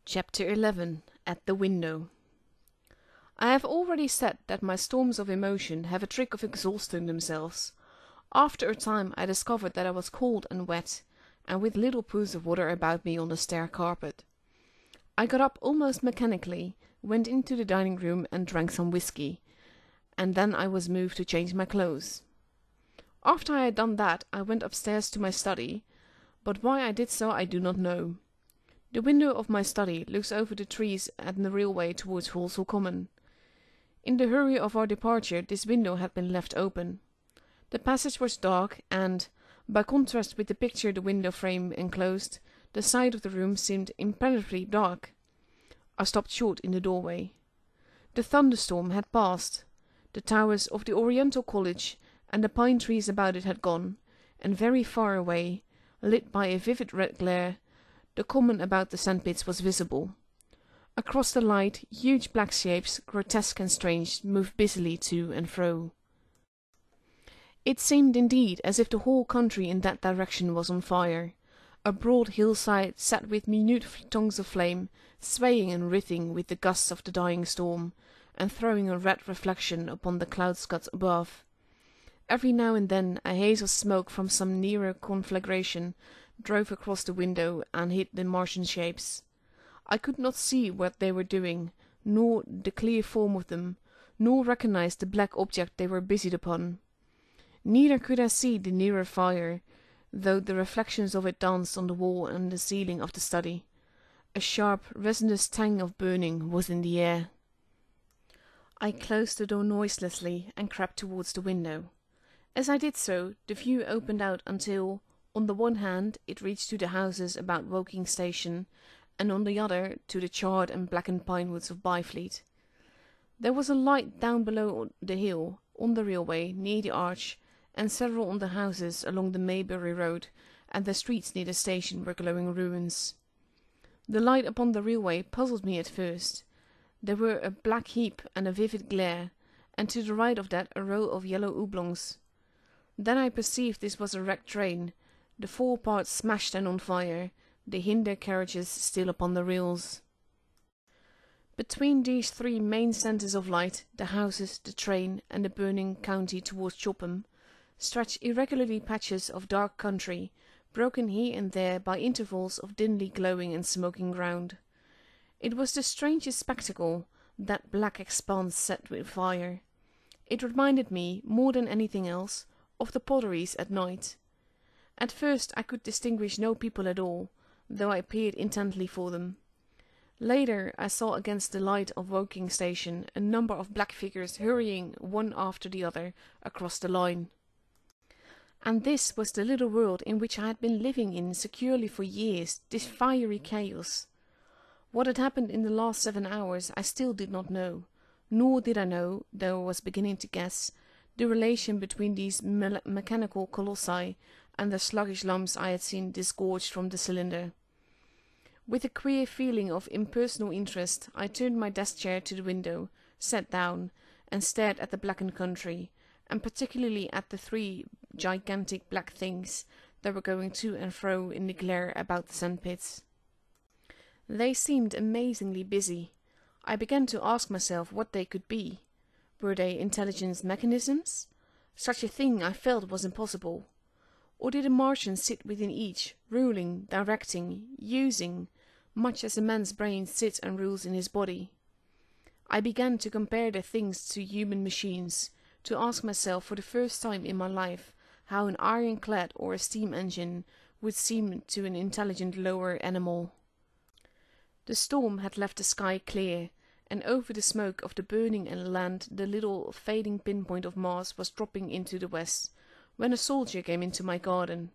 Chapter 11. At the Window. I have already said that my storms of emotion have a trick of exhausting themselves. After a time I discovered that I was cold and wet, and with little pools of water about me on the stair carpet. I got up almost mechanically, went into the dining room and drank some whiskey, and then I was moved to change my clothes. After I had done that I went upstairs to my study, but why I did so I do not know. The window of my study looks over the trees and the railway towards Walsall Common. In the hurry of our departure this window had been left open. The passage was dark, and, by contrast with the picture the window frame enclosed, the side of the room seemed impenetrably dark. I stopped short in the doorway. The thunderstorm had passed. The towers of the Oriental College and the pine trees about it had gone, and very far away, lit by a vivid red glare, the common about the sandpits was visible. Across the light, huge black shapes, grotesque and strange, moved busily to and fro. It seemed indeed as if the whole country in that direction was on fire. A broad hillside set with minute tongues of flame, swaying and writhing with the gusts of the dying storm, and throwing a red reflection upon the cloud scuds above. Every now and then a haze of smoke from some nearer conflagration drove across the window and hid the Martian shapes. I could not see what they were doing, nor the clear form of them, nor recognize the black object they were busied upon. Neither could I see the nearer fire, though the reflections of it danced on the wall and the ceiling of the study. A sharp, resinous tang of burning was in the air. I closed the door noiselessly and crept towards the window. As I did so, the view opened out until, on the one hand, it reached to the houses about Woking Station, and on the other to the charred and blackened pine woods of Byfleet. There was a light down below the hill, on the railway, near the arch, and several on the houses along the Maybury Road, and the streets near the station were glowing ruins. The light upon the railway puzzled me at first. There were a black heap and a vivid glare, and to the right of that a row of yellow oblongs. Then I perceived this was a wrecked train, the fore part smashed and on fire, the hinder carriages still upon the rails. Between these three main centres of light, the houses, the train, and the burning county towards Chopham, stretched irregularly patches of dark country, broken here and there by intervals of dimly glowing and smoking ground. It was the strangest spectacle, that black expanse set with fire. It reminded me, more than anything else, of the potteries at night. At first I could distinguish no people at all, though I peered intently for them. Later I saw against the light of Woking Station a number of black figures hurrying one after the other across the line. And this was the little world in which I had been living in securely for years, this fiery chaos. What had happened in the last 7 hours I still did not know, nor did I know, though I was beginning to guess, the relation between these mechanical colossi and the sluggish lumps I had seen disgorged from the cylinder. With a queer feeling of impersonal interest, I turned my desk chair to the window, sat down, and stared at the blackened country, and particularly at the three gigantic black things that were going to and fro in the glare about the sandpits. They seemed amazingly busy. I began to ask myself what they could be. Were they intelligent mechanisms? Such a thing I felt was impossible. Or did a Martian sit within each, ruling, directing, using, much as a man's brain sits and rules in his body? I began to compare the things to human machines, to ask myself for the first time in my life how an ironclad or a steam engine would seem to an intelligent lower animal. The storm had left the sky clear, and over the smoke of the burning land the little fading pinpoint of Mars was dropping into the west, when a soldier came into my garden.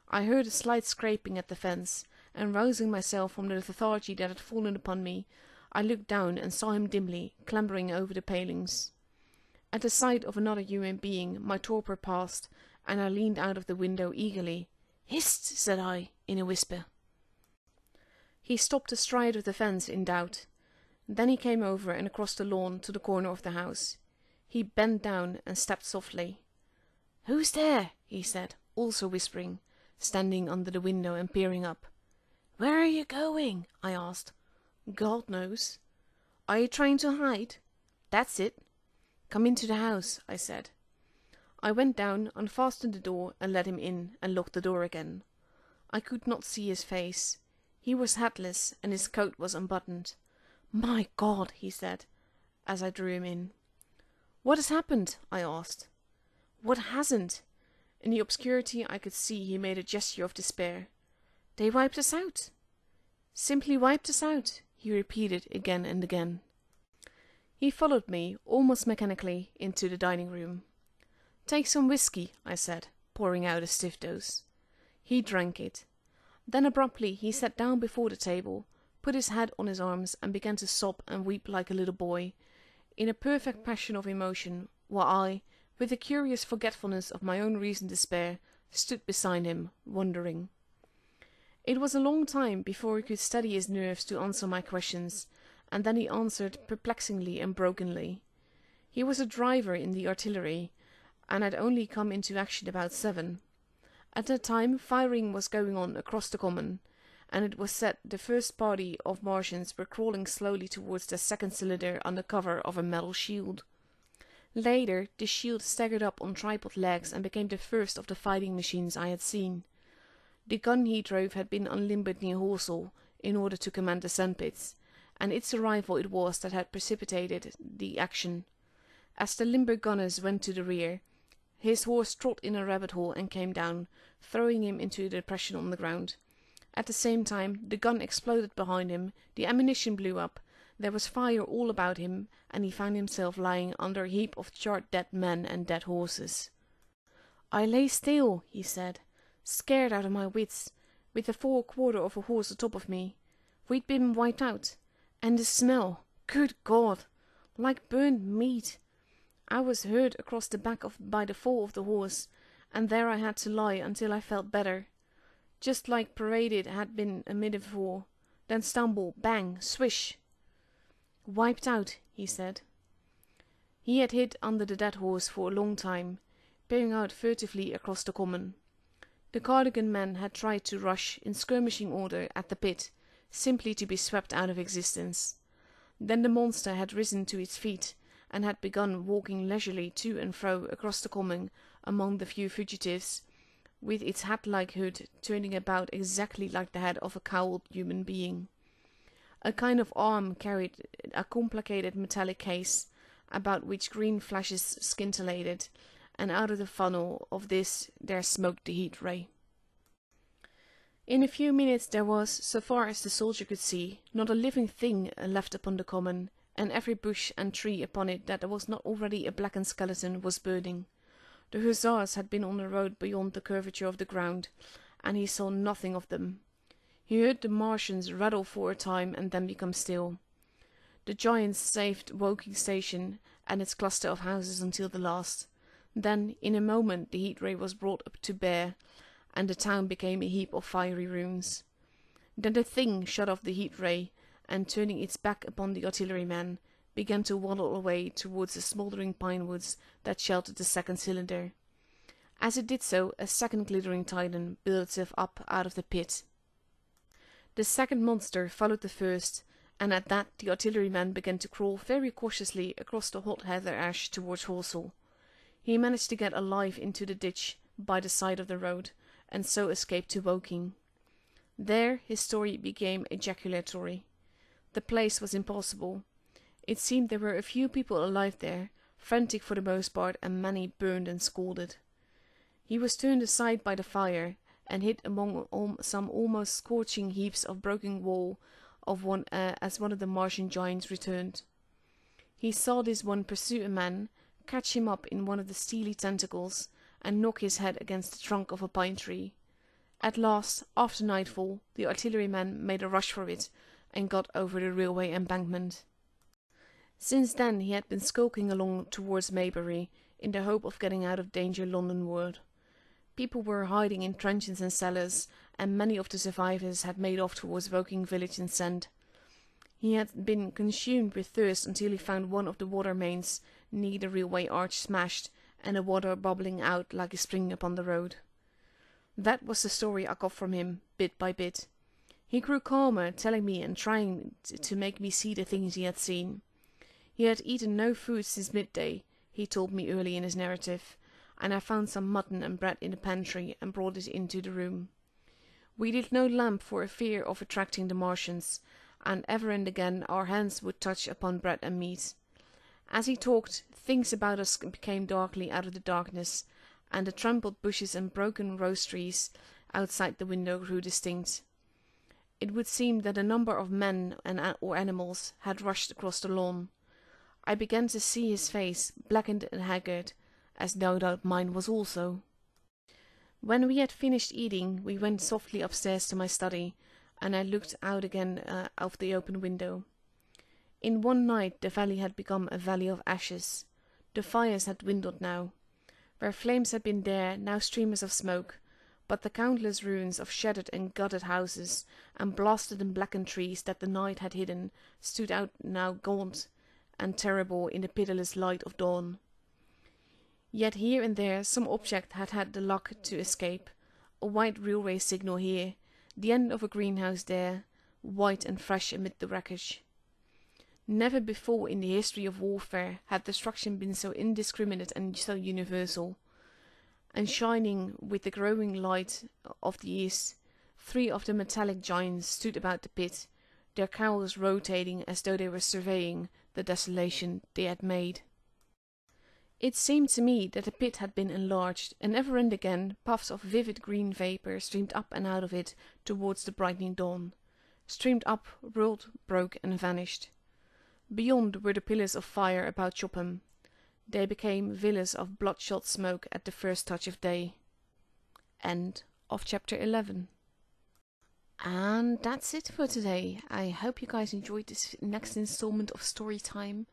I heard a slight scraping at the fence, and rousing myself from the lethargy that had fallen upon me, I looked down and saw him dimly, clambering over the palings. At the sight of another human being my torpor passed, and I leaned out of the window eagerly. "Hist!" said I, in a whisper. He stopped astride of the fence in doubt. Then he came over and across the lawn to the corner of the house. He bent down and stepped softly. "Who's there?" he said, also whispering, standing under the window and peering up. "Where are you going?" I asked. God knows. Are you trying to hide? That's it. Come into the house, I said. I went down, unfastened the door, and let him in, and locked the door again. I could not see his face. He was hatless, and his coat was unbuttoned. My God, he said, as I drew him in. What has happened? I asked. What hasn't? In the obscurity I could see he made a gesture of despair. They wiped us out. Simply wiped us out, he repeated again and again. He followed me, almost mechanically, into the dining room. Take some whiskey, I said, pouring out a stiff dose. He drank it. Then abruptly he sat down before the table, put his head on his arms, and began to sob and weep like a little boy, in a perfect passion of emotion, while I, with a curious forgetfulness of my own reasoned despair, stood beside him, wondering. It was a long time before he could steady his nerves to answer my questions, and then he answered perplexingly and brokenly. He was a driver in the artillery, and had only come into action about 7. At that time firing was going on across the common, and it was said the first party of Martians were crawling slowly towards the second cylinder under cover of a metal shield. Later the shield staggered up on tripod legs and became the first of the fighting machines I had seen. The gun he drove had been unlimbered near Horsell in order to command the sandpits, and its arrival it was that had precipitated the action. As the limber gunners went to the rear, his horse trod in a rabbit hole and came down, throwing him into a depression on the ground. At the same time the gun exploded behind him, the ammunition blew up, there was fire all about him, and he found himself lying under a heap of charred dead men and dead horses. I lay still, he said, scared out of my wits, with the forequarter of a horse atop of me. We'd been wiped out, and the smell, good God, like burnt meat. I was hurt across the back by the fall of the horse, and there I had to lie until I felt better. Just like paraded had been a minute before, then stumble, bang, swish. Wiped out, he said. He had hid under the dead horse for a long time, peering out furtively across the common. The Cardigan men had tried to rush in skirmishing order at the pit, simply to be swept out of existence. Then the monster had risen to its feet, and had begun walking leisurely to and fro across the common among the few fugitives, with its hat-like hood turning about exactly like the head of a cowled human being. A kind of arm carried a complicated metallic case, about which green flashes scintillated, and out of the funnel of this there smoked the heat ray. In a few minutes there was, so far as the soldier could see, not a living thing left upon the common, and every bush and tree upon it that was not already a blackened skeleton was burning. The hussars had been on the road beyond the curvature of the ground, and he saw nothing of them. He heard the Martians rattle for a time and then become still. The giants saved Woking Station and its cluster of houses until the last. Then, in a moment, the heat ray was brought up to bear, and the town became a heap of fiery ruins. Then the thing shut off the heat ray, and turning its back upon the artillerymen, began to waddle away towards the smouldering pine woods that sheltered the second cylinder. As it did so, a second glittering titan built itself up out of the pit. The second monster followed the first, and at that the artilleryman began to crawl very cautiously across the hot heather ash towards Horsell. He managed to get alive into the ditch by the side of the road, and so escaped to Woking. There his story became ejaculatory. The place was impossible. It seemed there were a few people alive there, frantic for the most part, and many burned and scalded. He was turned aside by the fire, and hid among some almost scorching heaps of broken wall as one of the Martian giants returned. He saw this one pursue a man, catch him up in one of the steely tentacles, and knock his head against the trunk of a pine tree. At last, after nightfall, the artilleryman made a rush for it, and got over the railway embankment. Since then he had been skulking along towards Maybury, in the hope of getting out of danger Londonward. People were hiding in trenches and cellars, and many of the survivors had made off towards Woking village and Send. He had been consumed with thirst until he found one of the water mains near the railway arch smashed, and the water bubbling out like a spring upon the road. That was the story I got from him, bit by bit. He grew calmer, telling me and trying to make me see the things he had seen. He had eaten no food since midday, he told me early in his narrative, and I found some mutton and bread in the pantry and brought it into the room. We lit no lamp for a fear of attracting the Martians, and ever and again our hands would touch upon bread and meat. As he talked, things about us became darkly out of the darkness, and the trampled bushes and broken rose trees outside the window grew distinct. It would seem that a number of men or animals had rushed across the lawn. I began to see his face, blackened and haggard, as no doubt mine was also. When we had finished eating, we went softly upstairs to my study, and I looked out again of the open window. In one night the valley had become a valley of ashes. The fires had dwindled now. Where flames had been there, now streamers of smoke, but the countless ruins of shattered and gutted houses and blasted and blackened trees that the night had hidden stood out now gaunt and terrible in the pitiless light of dawn. Yet here and there some object had had the luck to escape, a white railway signal here, the end of a greenhouse there, white and fresh amid the wreckage. Never before in the history of warfare had destruction been so indiscriminate and so universal. And shining with the growing light of the east, 3 of the metallic giants stood about the pit, their cowls rotating as though they were surveying the desolation they had made. It seemed to me that the pit had been enlarged, and ever and again puffs of vivid green vapour streamed up and out of it towards the brightening dawn, streamed up, whirled, broke, and vanished. Beyond were the pillars of fire about Chopham. They became villas of bloodshot smoke at the first touch of day. End of chapter 11. And that's it for today. I hope you guys enjoyed this next installment of Storytime.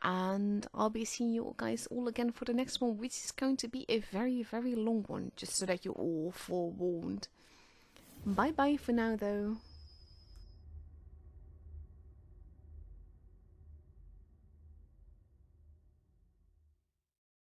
And I'll be seeing you guys all again for the next one, which is going to be a very, very long one, just so that you're all forewarned. Bye bye for now, though.